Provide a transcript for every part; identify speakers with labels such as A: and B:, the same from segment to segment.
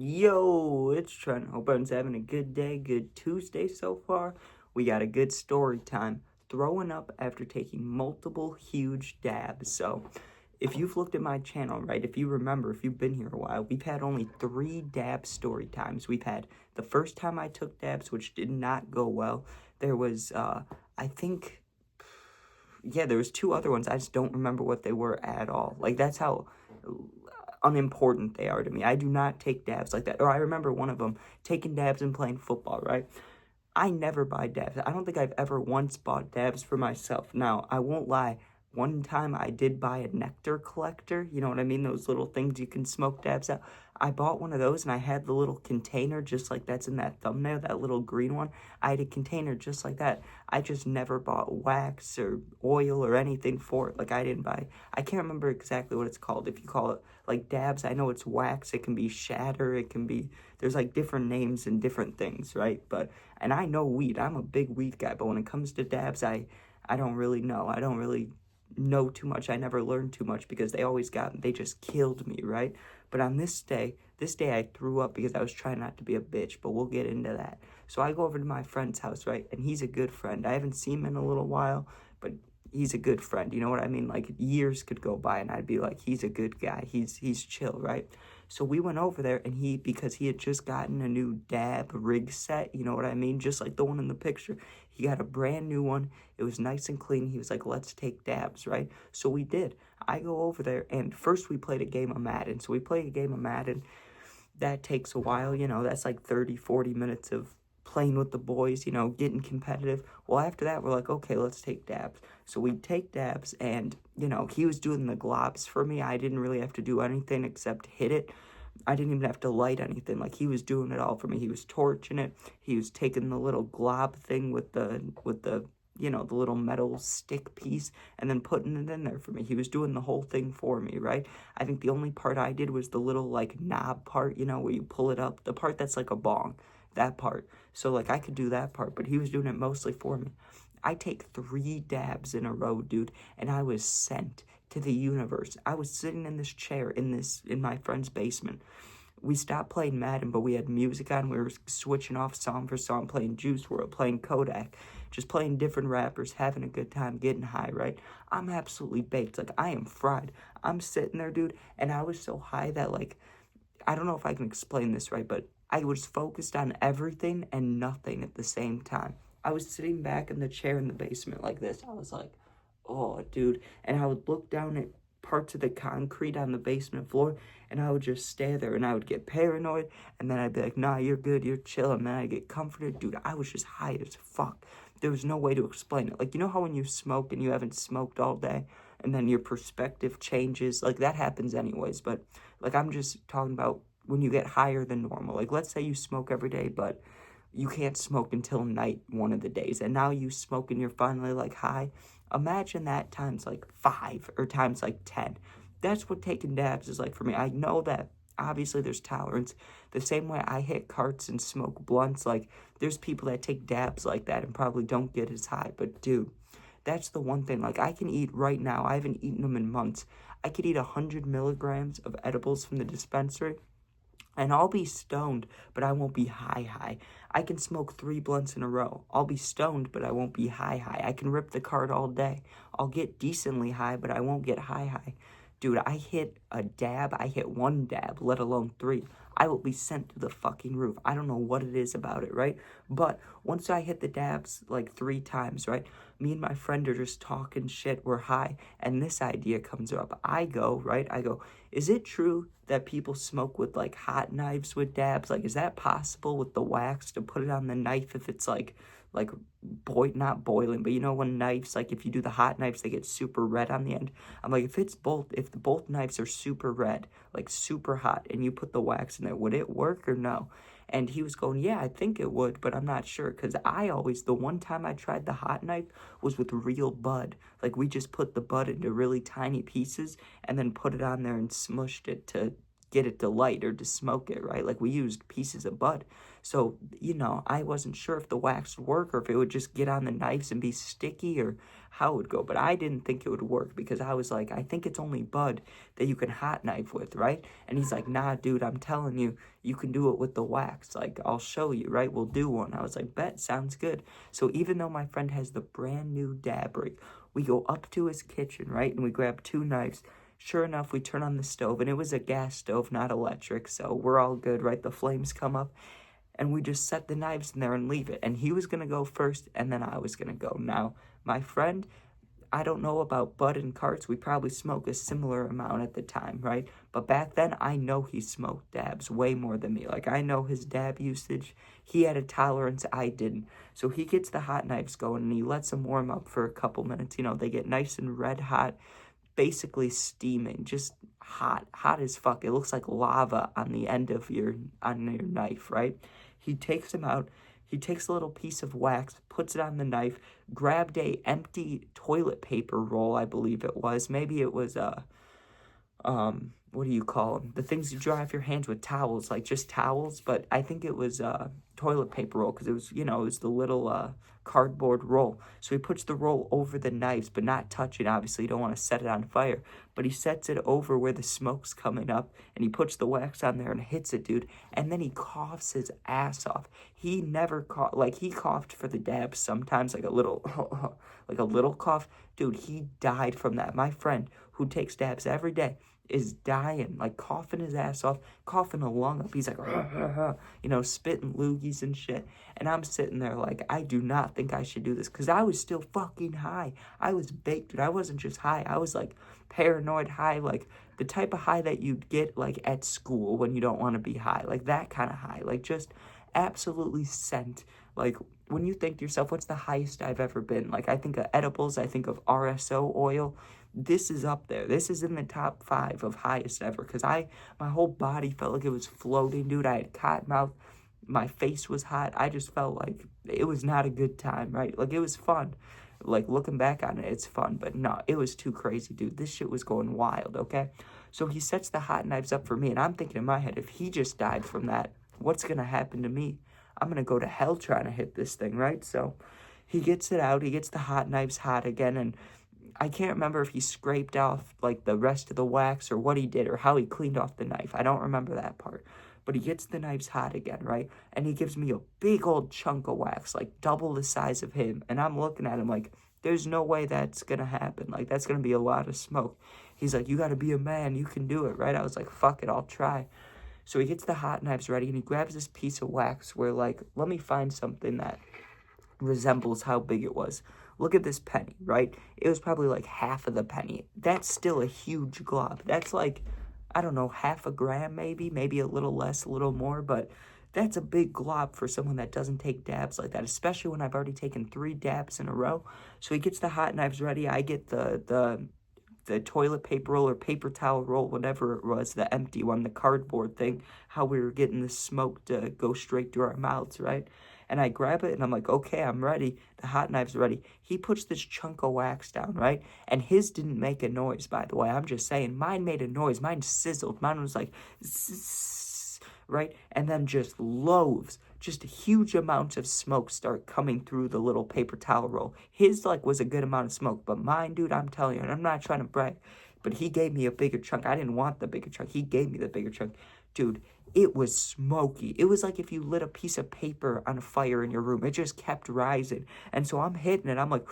A: Yo, it's Trent. Hope everyone's having a good day, good Tuesday so far. We got a good story time. Throwing up after taking multiple huge dabs. So, if you've looked at my channel, right, if you remember, if you've been here a while, we've had only 3 dab story times. We've had the first time I took dabs, which did not go well. There was, I think, yeah, there was 2 other ones. I just don't remember what they were at all. Like, that's how unimportant they are to me. I do not take dabs like that. Or I remember one of them taking dabs and playing football, right? I never buy dabs. I don't think I've ever once bought dabs for myself. Now, I won't lie. One time I did buy a nectar collector. You know what I mean? Those little things you can smoke dabs out. I bought one of those and I had the little container just like that's in that thumbnail, that little green one. I had a container just like that. I just never bought wax or oil or anything for it. Like I didn't buy, I can't remember exactly what it's called. If you call it like dabs, I know it's wax. It can be shatter. It can be, there's like different names and different things, right? And I know weed. I'm a big weed guy, but when it comes to dabs, I don't really know. I don't really know too much. I never learned too much because they just killed me, right? But on this day I threw up because I was trying not to be a bitch, but we'll get into that. So I go over to my friend's house, right? And he's a good friend. I haven't seen him in a little while, but he's a good friend. You know what I mean? Like years could go by and I'd be like, he's a good guy. He's chill, right? So we went over there and because he had just gotten a new dab rig set, you know what I mean? Just like the one in the picture. He got a brand new one. It was nice and clean. He was like, let's take dabs, right? So we did. I go over there and first we played a game of Madden. So we played a game of Madden. That takes a while, that's like 30, 40 minutes of playing with the boys, getting competitive. Well, after that, we're like, okay, let's take dabs. So we take dabs, and, he was doing the globs for me. I didn't really have to do anything except hit it. I didn't even have to light anything. Like, he was doing it all for me. He was torching it. He was taking the little glob thing with the little metal stick piece and then putting it in there for me. He was doing the whole thing for me, right? I think the only part I did was the little, like, knob part, where you pull it up. The part that's like a bong, that part. So, like, I could do that part, but he was doing it mostly for me. I take 3 dabs in a row, dude, and I was sent to the universe. I was sitting in this chair in my friend's basement. We stopped playing Madden, but we had music on. We were switching off song for song, playing Juice WRLD, playing Kodak, just playing different rappers, having a good time, getting high, right? I'm absolutely baked. Like, I am fried. I'm sitting there, dude, and I was so high that, like, I don't know if I can explain this right, but I was focused on everything and nothing at the same time. I was sitting back in the chair in the basement like this. I was like, oh, dude. And I would look down at parts of the concrete on the basement floor, and I would just stay there, and I would get paranoid, and then I'd be like, nah, you're good, you're chill, and then I'd get comforted. Dude, I was just high as fuck. There was no way to explain it. Like, you know how when you smoke and you haven't smoked all day, and then your perspective changes? Like, that happens anyways, but, like, I'm just talking about when you get higher than normal. Like, let's say you smoke every day, but you can't smoke until night one of the days, and now you smoke and you're finally, like, high. Imagine that times, like, 5 or times, like, 10. That's what taking dabs is like for me. I know that obviously there's tolerance. The same way I hit carts and smoke blunts, like, there's people that take dabs like that and probably don't get as high. But, dude, that's the one thing. Like, I can eat right now. I haven't eaten them in months. I could eat 100 milligrams of edibles from the dispensary, and I'll be stoned, but I won't be high. I can smoke 3 blunts in a row. I'll be stoned, but I won't be high. I can rip the card all day. I'll get decently high, but I won't get high. Dude, I hit 1 dab, let alone 3. I will be sent to the fucking roof. I don't know what it is about it, right? But once I hit the dabs like 3 times, right? Me and my friend are just talking shit. We're high, and this idea comes up. I go, is it true that people smoke with, like, hot knives with dabs? Like, is that possible with the wax to put it on the knife if it's, like, not boiling, but you know when knives, like, if you do the hot knives, they get super red on the end? I'm like, if both knives are super red, like, super hot, and you put the wax in there, would it work or no? And he was going, yeah, I think it would, but I'm not sure, because the one time I tried the hot knife was with real bud. Like, we just put the bud into really tiny pieces and then put it on there and smushed it to get it to light or to smoke it, right? Like we used pieces of bud. So, I wasn't sure if the wax would work or if it would just get on the knives and be sticky or how it would go. But I didn't think it would work because I was like, I think it's only bud that you can hot knife with, right? And he's like, nah, dude, I'm telling you, you can do it with the wax. Like, I'll show you, right? We'll do one. I was like, bet, sounds good. So even though my friend has the brand new dab rig, we go up to his kitchen, right? And we grab 2 knives. Sure enough, we turn on the stove, and it was a gas stove, not electric, so we're all good, right? The flames come up, and we just set the knives in there and leave it. And he was going to go first, and then I was going to go. Now, my friend, I don't know about bud and carts. We probably smoke a similar amount at the time, right? But back then, I know he smoked dabs way more than me. Like, I know his dab usage. He had a tolerance I didn't. So he gets the hot knives going, and he lets them warm up for a couple minutes. They get nice and red hot, basically steaming, just hot as fuck. It looks like lava on the end of your knife, right? He takes them out. He takes a little piece of wax, puts it on the knife, grabbed a empty toilet paper roll, I believe it was. Maybe it was what do you call them? The things you dry off your hands with towels, like just towels. But I think it was toilet paper roll because it was, it was the little cardboard roll. So he puts the roll over the knives, but not touch it. Obviously, you don't want to set it on fire. But he sets it over where the smoke's coming up, and he puts the wax on there and hits it, dude. And then he coughs his ass off. He never coughed, like he coughed for the dab sometimes, like a little, like a little cough. Dude, he died from that. My friend who takes dabs every day is dying, like coughing his ass off, coughing a lung up. He's like, spitting loogies and shit. And I'm sitting there like, I do not think I should do this because I was still fucking high. I was baked, dude. I wasn't just high. I was like paranoid high, like the type of high that you'd get like at school when you don't want to be high, like that kind of high, like just absolutely sent. Like when you think to yourself, what's the highest I've ever been? Like I think of edibles, I think of RSO oil. This is up there. This is in the top 5 of highest ever because my whole body felt like it was floating, dude. I had cotton mouth. My face was hot. I just felt like it was not a good time, right? Like it was fun. Like looking back on it, it's fun, but no, it was too crazy, dude. This shit was going wild, okay? So he sets the hot knives up for me, and I'm thinking in my head, if he just died from that, what's going to happen to me? I'm going to go to hell trying to hit this thing, right? So he gets it out. He gets the hot knives hot again, and I can't remember if he scraped off, like, the rest of the wax or what he did or how he cleaned off the knife. I don't remember that part. But he gets the knives hot again, right? And he gives me a big old chunk of wax, like double the size of him. And I'm looking at him like, there's no way that's going to happen. Like, that's going to be a lot of smoke. He's like, you got to be a man. You can do it, right? I was like, fuck it, I'll try. So he gets the hot knives ready, and he grabs this piece of wax where, like, let me find something that resembles how big it was. Look at this penny, right? It was probably like half of the penny. That's still a huge glob. That's like, I don't know, half a gram maybe a little less, a little more, but that's a big glob for someone that doesn't take dabs like that, especially when I've already taken 3 dabs in a row. So he gets the hot knives ready. I get the toilet paper roll or paper towel roll, whatever it was, the empty one, the cardboard thing, how we were getting the smoke to go straight through our mouths, right? And I grab it, and I'm like, okay, I'm ready. The hot knife's ready. He puts this chunk of wax down, right? And his didn't make a noise, by the way. I'm just saying, mine made a noise. Mine sizzled. Mine was like, zzz, right? And then just loaves, just huge amounts of smoke start coming through the little paper towel roll. His, like, was a good amount of smoke, but mine, dude, I'm telling you, and I'm not trying to brag, but he gave me a bigger chunk. I didn't want the bigger chunk. He gave me the bigger chunk. Dude, it was smoky. It was like if you lit a piece of paper on fire in your room. It just kept rising. And so I'm hitting it. I'm like,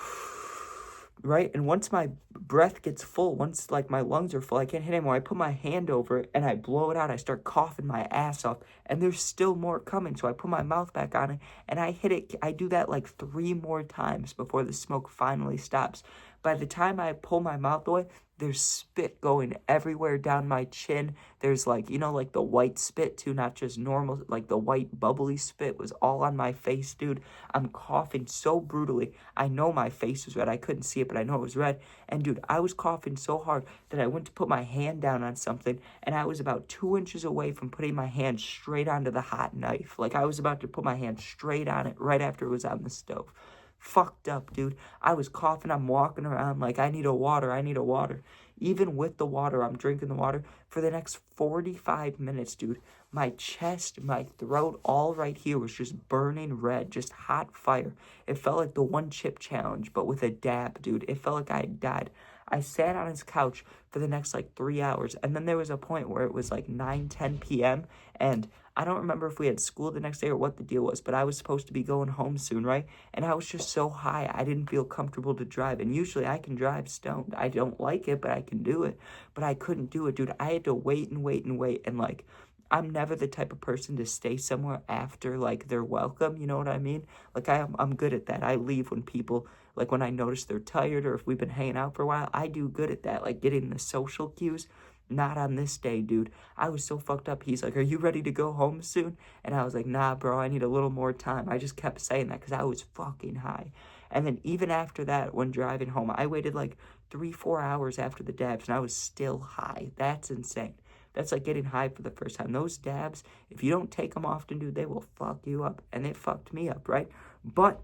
A: right? And once my breath gets full, once like my lungs are full, I can't hit anymore. I put my hand over it and I blow it out. I start coughing my ass off. And there's still more coming. So I put my mouth back on it and I hit it. I do that like 3 more times before the smoke finally stops. By the time I pull my mouth away, there's spit going everywhere down my chin. There's like, like the white spit too, not just normal, like the white bubbly spit was all on my face, dude. I'm coughing so brutally. I know my face was red. I couldn't see it, but I know it was red. And dude, I was coughing so hard that I went to put my hand down on something, and I was about 2 inches away from putting my hand straight onto the hot knife. Like I was about to put my hand straight on it right after it was on the stove. Fucked up, dude. I was coughing. I'm walking around like, I need a water. Even with the water, I'm drinking the water for the next 45 minutes, dude. My chest, my throat, all right here was just burning red, just hot fire. It felt like the one chip challenge, but with a dab, dude. It felt like I had died. I sat on his couch for the next like 3 hours, and then there was a point where it was like 9, 10 p.m., and I don't remember if we had school the next day or what the deal was, but I was supposed to be going home soon, right? And I was just so high, I didn't feel comfortable to drive. And usually I can drive stoned. I don't like it, but I can do it. But I couldn't do it, dude. I had to wait and wait and wait. And like, I'm never the type of person to stay somewhere after like they're welcome. You know what I mean? Like I'm good at that. I leave when people, like when I notice they're tired or if we've been hanging out for a while. I do good at that, like getting the social cues. Not on this day, dude. I was so fucked up. He's like, "Are you ready to go home soon?" And I was like, "Nah, bro, I need a little more time." I just kept saying that because I was fucking high. And then even after that, when driving home, I waited like 3, 4 hours after the dabs and I was still high. That's insane. That's like getting high for the first time. Those dabs, if you don't take them often, dude, they will fuck you up. And it fucked me up, right? But,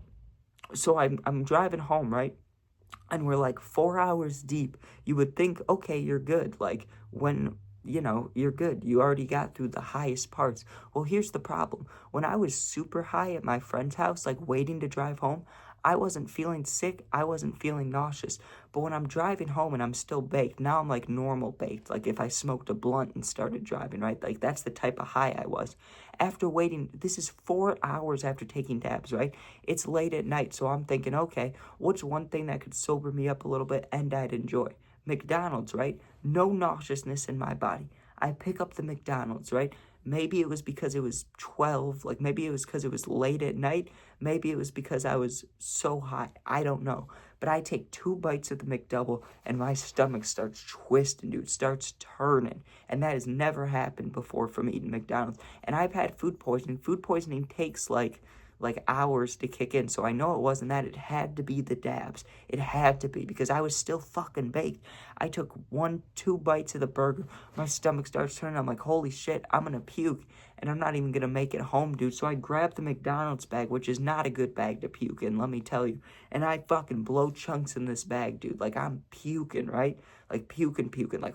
A: so I'm driving home, right? And we're like 4 hours deep. You would think, okay, you're good. Like when, you're good. You already got through the highest parts. Well, here's the problem. When I was super high at my friend's house, like waiting to drive home, I wasn't feeling sick. I wasn't feeling nauseous. But when I'm driving home and I'm still baked, now I'm like normal baked. Like if I smoked a blunt and started driving, right? Like that's the type of high I was. After waiting, this is 4 hours after taking dabs, right? It's late at night, so I'm thinking, okay, what's one thing that could sober me up a little bit and I'd enjoy? McDonald's, right? No nauseousness in my body. I pick up the McDonald's, right? Maybe it was because it was 12, like maybe it was because it was late at night. Maybe it was because I was so high. I don't know. But I take 2 bites of the McDouble and my stomach starts twisting, dude. Starts turning. And that has never happened before from eating McDonald's. And I've had food poisoning. Food poisoning takes like hours to kick in. So I know it wasn't that. It had to be the dabs. It had to be because I was still fucking baked. I took 1, 2 bites of the burger. My stomach starts turning. I'm like, holy shit, I'm gonna puke. And I'm not even gonna make it home, dude. So I grabbed the McDonald's bag, which is not a good bag to puke in, let me tell you. And I fucking blow chunks in this bag, dude. Like I'm puking, right? Like puking, like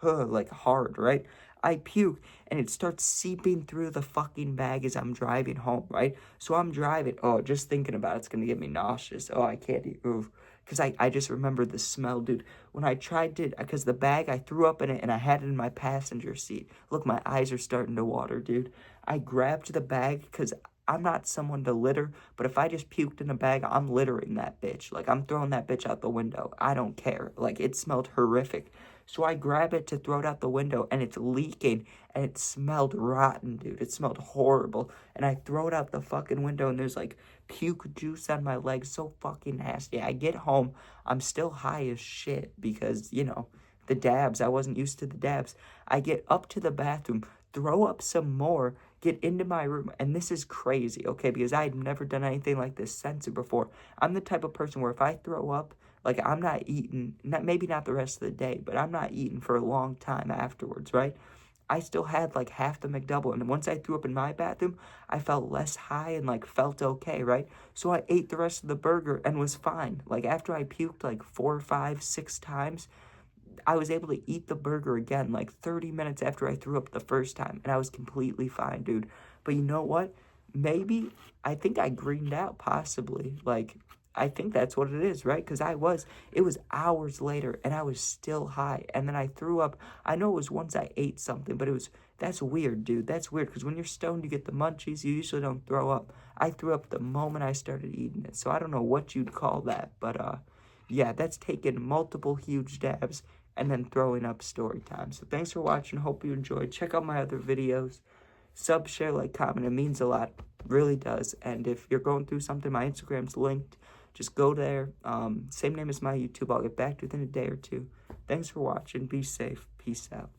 A: like hard, right? I puke and it starts seeping through the fucking bag as I'm driving home, right? So I'm driving. Oh, just thinking about it's gonna get me nauseous. Oh, I can't eat. Oof. Because I just remember the smell, dude. When I tried to, because the bag, I threw up in it and I had it in my passenger seat. Look, my eyes are starting to water, dude. I grabbed the bag because I'm not someone to litter, but if I just puked in a bag, I'm littering that bitch. Like, I'm throwing that bitch out the window. I don't care. Like, it smelled horrific. So I grab it to throw it out the window, and it's leaking, and it smelled rotten, dude. It smelled horrible. And I throw it out the fucking window, and there's, like, puke juice on my legs. So fucking nasty. I get home. I'm still high as shit because, the dabs. I wasn't used to the dabs. I get up to the bathroom, throw up some more, get into my room, and this is crazy, okay? Because I had never done anything like this censored before. I'm the type of person where if I throw up, like, I'm not eating, maybe not the rest of the day, but I'm not eating for a long time afterwards, right? I still had, like, half the McDouble, and once I threw up in my bathroom, I felt less high and, like, felt okay, right? So I ate the rest of the burger and was fine. Like, after I puked, like, 4, 5, 6 times, I was able to eat the burger again, like, 30 minutes after I threw up the first time, and I was completely fine, dude. But you know what? Maybe, I think I greened out, possibly. Like, I think that's what it is, right? Because it was hours later, and I was still high, and then I threw up. I know it was once I ate something, but that's weird, dude. That's weird, because when you're stoned, you get the munchies, you usually don't throw up. I threw up the moment I started eating it, so I don't know what you'd call that, but, yeah, that's taking multiple huge dabs and then throwing up story time. So thanks for watching. Hope you enjoyed. Check out my other videos. Sub, share, like, comment. It means a lot. Really does. And if you're going through something, my Instagram's linked. Just go there. Same name as my YouTube. I'll get back to you within a day or two. Thanks for watching. Be safe. Peace out.